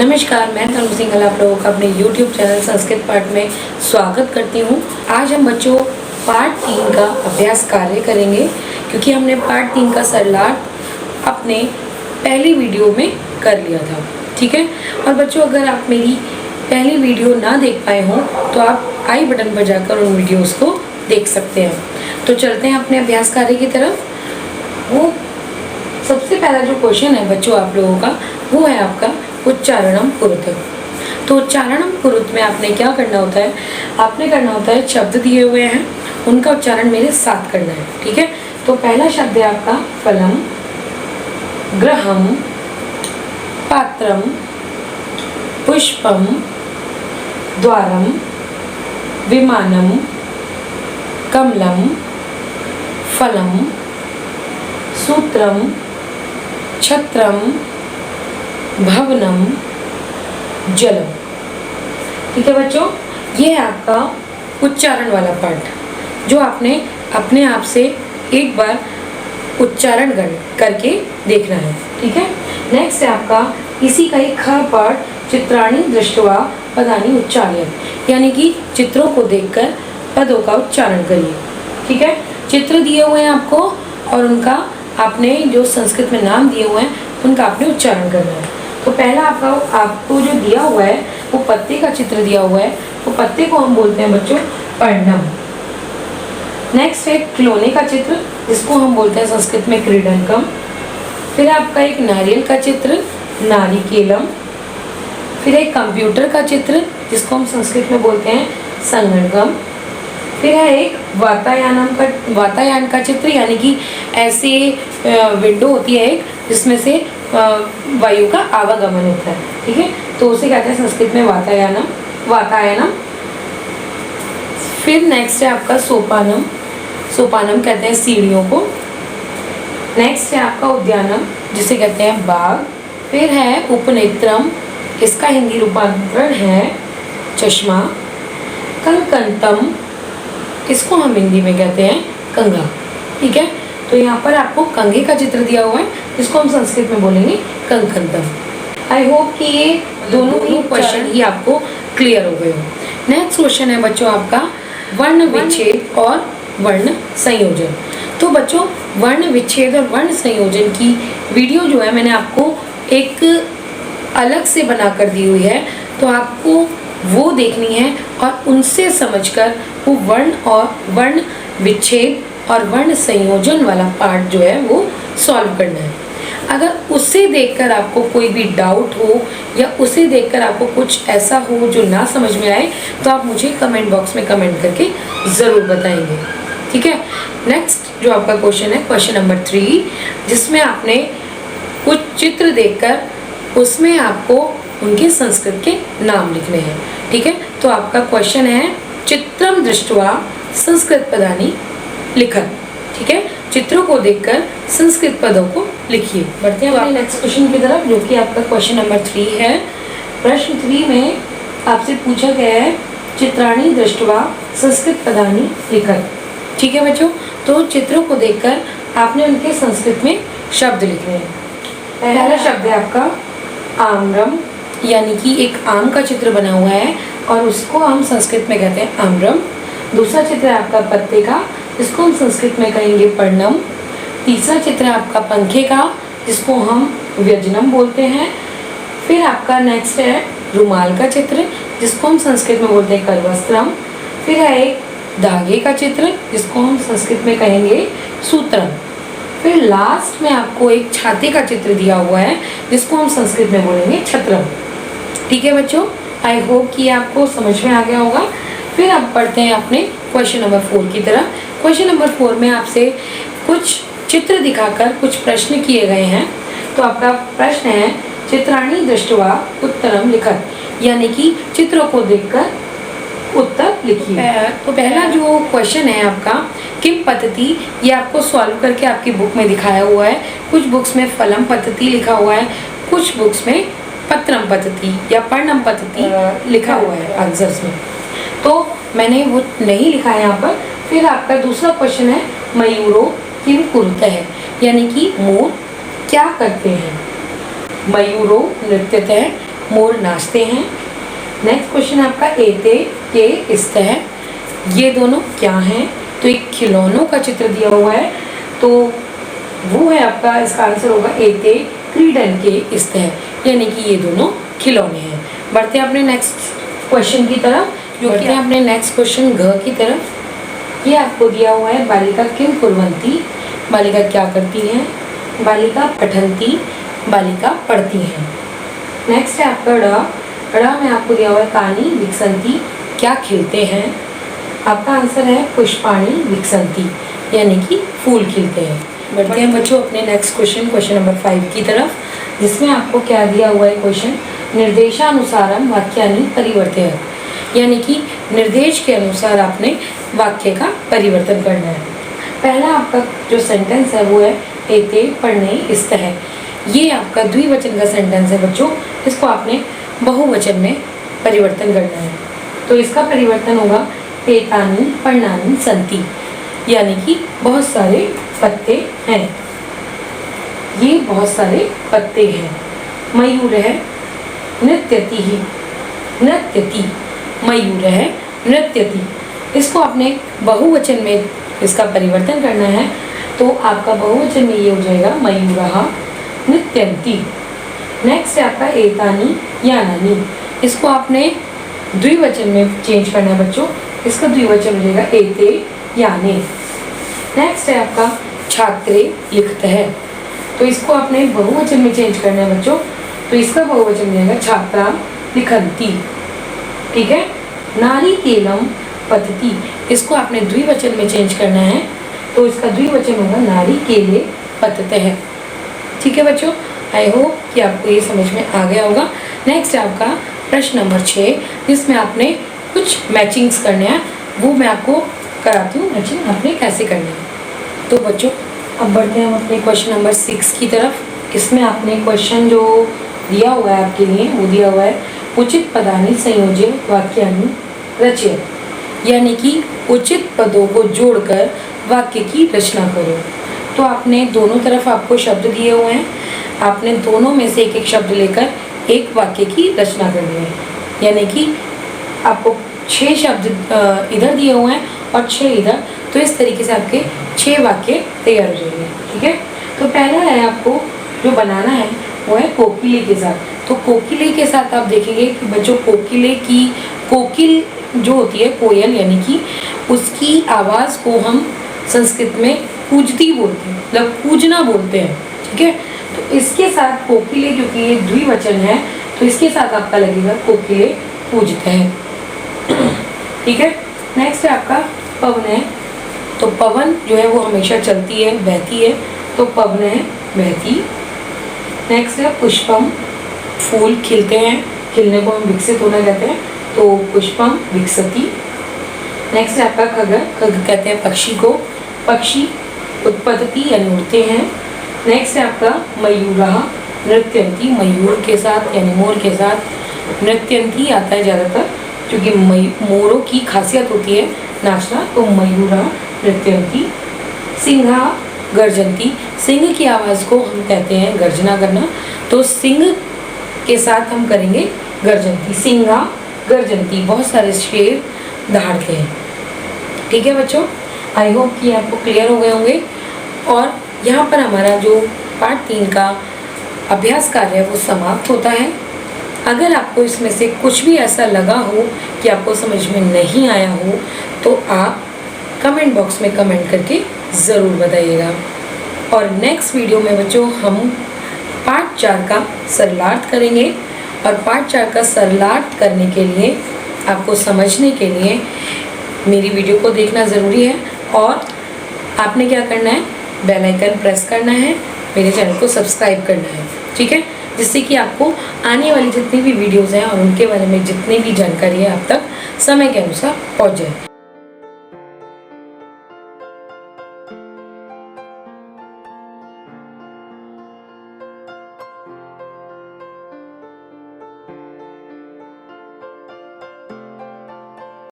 नमस्कार, मैं तनु सिंघल आप लोगों का अपने YouTube चैनल संस्कृत पाठ में स्वागत करती हूँ। आज हम बच्चों पार्ट 3 का अभ्यास कार्य करेंगे, क्योंकि हमने पार्ट 3 का सरलार्थ अपने पहली वीडियो में कर लिया था। ठीक है। और बच्चों, अगर आप मेरी पहली वीडियो ना देख पाए हों तो आप आई बटन पर जाकर उन वीडियोज़ को देख सकते हैं। तो चलते हैं अपने अभ्यास कार्य की तरफ। वो सबसे पहला जो क्वेश्चन है बच्चों आप लोगों का, वो है आपका उच्चारणम कुरुत। तो उच्चारणम कुरुत में आपने क्या करना होता है, आपने करना होता है शब्द दिए हुए हैं, उनका उच्चारण मेरे साथ करना है। ठीक है। तो पहला शब्द है आपका फलम, ग्रहम, पात्रम, पुष्पम, द्वारम, विमानम, कमलम, फलम, सूत्रम, छत्रम, भवनम, जलम। ठीक है बच्चों, ये है आपका उच्चारण वाला पार्ट, जो आपने अपने आप से एक बार उच्चारण करके देखना है। ठीक है। नेक्स्ट है आपका इसी का एक ख पार्ट, चित्राणि दृष्ट्वा पदानि उच्चार्य, यानी कि चित्रों को देखकर पदों का उच्चारण करिए। ठीक है। चित्र दिए हुए हैं आपको और उनका आपने जो संस्कृत में नाम दिए हुए हैं उनका आपने उच्चारण करना है। तो पहला आपको जो दिया हुआ है वो पत्ते का चित्र दिया हुआ है, तो पत्ते को हम बोलते हैं बच्चों पर्णम। नेक्स्ट है खिलौने का चित्र, जिसको हम बोलते हैं संस्कृत में क्रीडनकम। फिर आपका एक नारियल का चित्र, नारिकेलम। फिर एक कंप्यूटर का चित्र, जिसको हम संस्कृत में बोलते हैं संगणकम। फिर है एक वातायन का चित्र, यानी कि ऐसे विंडो होती है एक, जिसमें से वायु का आवागमन होता है। ठीक है। तो उसे कहते हैं संस्कृत में वातायनम। फिर नेक्स्ट है आपका सोपानम कहते हैं सीढ़ियों को। नेक्स्ट है आपका उद्यानम, जिसे कहते हैं बाग। फिर है उपनेत्रम, इसका हिंदी रूपांतरण है चश्मा। कंकंतम, इसको हम हिंदी में कहते हैं कंघा। ठीक है। तो यहाँ पर आपको कंघे का चित्र दिया हुआ है, जिसको हम संस्कृत में बोलेंगे कंकंतम। आई होप कि ये दोनों ही क्वेश्चन ही आपको क्लियर हो गए हो। नेक्स्ट क्वेश्चन है बच्चों आपका वर्ण विच्छेद और वर्ण संयोजन। तो बच्चों, वर्ण विच्छेद और वर्ण संयोजन की वीडियो जो है मैंने आपको एक अलग से बना कर दी हुई है, तो आपको वो देखनी है और उनसे समझकर वो वर्ण विच्छेद और वर्ण संयोजन वाला पार्ट जो है वो सॉल्व करना है। अगर उसे देखकर आपको कोई भी डाउट हो या उसे देखकर आपको कुछ ऐसा हो जो ना समझ में आए, तो आप मुझे कमेंट बॉक्स में कमेंट करके ज़रूर बताएंगे। ठीक है। नेक्स्ट जो आपका क्वेश्चन है क्वेश्चन नंबर 3, जिसमें आपने कुछ चित्र देखकर उसमें आपको उनके संस्कृत के नाम लिखने हैं। ठीक है। तो आपका क्वेश्चन है चित्रम दृष्ट्वा संस्कृत पदानि लिखत। ठीक है। चित्रों को देखकर संस्कृत पदों को लिखिए। बढ़ते हैं अपने नेक्स्ट क्वेश्चन की तरफ, जो कि आपका क्वेश्चन नंबर 3 है। प्रश्न 3 में आपसे पूछा गया है चित्राणि दृष्ट्वा संस्कृत पदानि लिखत। ठीक है बच्चों, तो चित्रों को देखकर आपने उनके संस्कृत में शब्द लिखने हैं। पहला शब्द है आपका आम्रम, यानी कि एक आम का चित्र बना हुआ है और उसको हम संस्कृत में कहते हैं आम्रम। दूसरा चित्र है आपका पत्ते का, जिसको हम संस्कृत में कहेंगे पर्णम। तीसरा चित्र है आपका पंखे का, जिसको हम व्यजनम बोलते हैं। फिर आपका नेक्स्ट है रुमाल का चित्र, जिसको हम संस्कृत में बोलते हैं करवस्त्रम। फिर है एक धागे का चित्र, जिसको हम संस्कृत में कहेंगे सूत्रम। फिर लास्ट में आपको एक छाते का चित्र दिया हुआ है, जिसको हम संस्कृत में बोलेंगे छत्रम। ठीक है बच्चों, आई होप कि आपको समझ में आ गया होगा। फिर अब पढ़ते हैं अपने क्वेश्चन नंबर 4 की तरफ। क्वेश्चन नंबर 4 में आपसे कुछ चित्र दिखाकर कुछ प्रश्न किए गए हैं। तो आपका प्रश्न है चित्राणि दृष्ट्वा उत्तरम लिखत, यानी कि चित्रों को देखकर उत्तर लिखिए। तो पहला जो क्वेश्चन है आपका किम पद्धति, ये आपको सॉल्व करके आपकी बुक में दिखाया हुआ है। कुछ बुक्स में फलम पद्धति लिखा हुआ है, कुछ बुक्स में पत्रम पद्धति या पर्णम पद्धति लिखा हुआ है आंसर्स में, तो मैंने वो नहीं लिखा है यहाँ पर। फिर आपका दूसरा क्वेश्चन है मयूरो किम कुरुतः, यानी कि मोर क्या करते हैं। मयूरो नृत्यतः मोर नाचते हैं। नेक्स्ट क्वेश्चन आपका एते के इस्तः, ये दोनों क्या हैं? तो एक खिलौनों का चित्र दिया हुआ है, तो वो है आपका, इसका आंसर होगा एते क्रीडन के इस्तः, यानी कि ये दोनों खिलौने हैं। बढ़ते हैं अपने नेक्स्ट क्वेश्चन की तरफ, जो कि अपने नेक्स्ट क्वेश्चन घ की तरफ। ये आपको दिया हुआ है बालिका किम कुर्वन्ति, बालिका क्या करती हैं? बालिका पठन्ति, बालिका पढ़ती हैं। नेक्स्ट है आपका ड़ में आपको दिया हुआ है तानी विकसन्ति, क्या खिलते हैं? आपका आंसर है पुष्पाणि विकसन्ति, यानी कि फूल खिलते हैं। बढ़ते हैं बच्चों अपने नेक्स्ट क्वेश्चन नंबर 5 की तरफ, जिसमें आपको क्या दिया हुआ है क्वेश्चन, निर्देशानुसारम वाक्यानि परिवर्तय, यानी कि निर्देश के अनुसार आपने वाक्य का परिवर्तन करना है। पहला आपका जो सेंटेंस है वो है एते पढ़ने इस्तः, ये आपका द्विवचन का सेंटेंस है बच्चों, इसको आपने बहुवचन में परिवर्तन करना है। तो इसका परिवर्तन होगा एतानि पर्णानि सन्ति, यानी कि बहुत सारे पत्ते हैं, ये बहुत सारे पत्ते हैं। मयूरः नृत्यति, नृत्यति, मयूरः नृत्यति, इसको आपने बहुवचन में इसका परिवर्तन करना है, तो आपका बहुवचन में ये हो जाएगा मयूरः नृत्यन्ति। नेक्स्ट है आपका एतानि यानानि, इसको आपने द्विवचन में चेंज करना है बच्चों, इसका द्विवचन हो जाएगा एते याने। नेक्स्ट है आपका छात्रे लिखतः, तो इसको आपने बहुवचन में चेंज करना है बच्चों, तो इसका बहुवचन हो जाएगा छात्रा लिखन्ति। ठीक है। नारिकेलम पतति, इसको आपने द्विवचन में चेंज करना है, तो इसका द्विवचन होगा नारिकेले पततः। ठीक है बच्चों, आई होप कि आपको ये समझ में आ गया होगा। नेक्स्ट है आपका प्रश्न नंबर 6, जिसमें आपने कुछ मैचिंग्स करने हैं, वो मैं आपको कराती हूँ मैचिंग आपने कैसे करनी है। तो बच्चों अब बढ़ते हैं हम अपने क्वेश्चन नंबर 6 की तरफ। इसमें आपने क्वेश्चन जो दिया हुआ है आपके लिए, वो दिया हुआ है उचित पदानि संयोज्य वाक्यानि रचय, यानी कि उचित पदों को जोड़कर वाक्य की रचना करो। तो आपने दोनों तरफ आपको शब्द दिए हुए हैं, आपने दोनों में से एक एक शब्द लेकर एक वाक्य की रचना करनी है, यानी कि आपको 6 शब्द इधर दिए हुए हैं और 6 इधर, तो इस तरीके से आपके 6 वाक्य तैयार हो जाएंगे। ठीक है। तो पहला है आपको जो बनाना है वो है कोकिले के साथ। तो कोकिले के साथ आप देखेंगे कि बच्चों कोकिले की, कोकिल जो होती है कोयल, यानी कि उसकी आवाज़ को हम संस्कृत में पूजती बोलते हैं, मतलब पूजना बोलते हैं। ठीक है। तो इसके साथ कोकिले, क्योंकि ये द्विवचन है, तो इसके साथ आपका लगेगा कोकिले पूजते हैं। ठीक है। नेक्स्ट है आपका पवन है, तो पवन जो है वो हमेशा चलती है, बहती है, तो पवन है बहती। नेक्स्ट है पुष्पम, फूल खिलते हैं, खिलने को हम विकसित होना कहते हैं, तो पुष्पम विकसति। नेक्स्ट है आपका खग, खग कहते हैं पक्षी को, पक्षी उत्पत्ति यानी उड़ते हैं। नेक्स्ट है आपका मयूरः नृत्यन्ति, मयूर के साथ यानी मोर के साथ नृत्यन्ति आता है ज़्यादातर, क्योंकि मोरों की खासियत होती है नाचना, तो मयूरः नृत्यन्ति। सिंहा गर्जन्ति, सिंह की आवाज़ को हम कहते हैं गर्जना करना, तो सिंह के साथ हम करेंगे गर्जन्ति। सिंहा गर्जन्ति, बहुत सारे शेर दहाड़ते हैं। ठीक है बच्चों, आई होप कि आपको क्लियर हो गए होंगे। और यहाँ पर हमारा जो पार्ट 3 का अभ्यास कार्य है वो समाप्त होता है। अगर आपको इसमें से कुछ भी ऐसा लगा हो कि आपको समझ में नहीं आया हो, तो आप कमेंट बॉक्स में कमेंट करके ज़रूर बताइएगा। और नेक्स्ट वीडियो में बच्चों हम पार्ट 4 का सरलार्थ करेंगे, और पार्ट 4 का सरलार्थ करने के लिए, आपको समझने के लिए मेरी वीडियो को देखना ज़रूरी है। और आपने क्या करना है, बेल आइकन प्रेस करना है, मेरे चैनल को सब्सक्राइब करना है। ठीक है, जिससे कि आपको आने वाली जितनी भी वीडियोज़ हैं और उनके बारे में जितनी भी जानकारी है आप तक समय के अनुसार पहुंच जाए।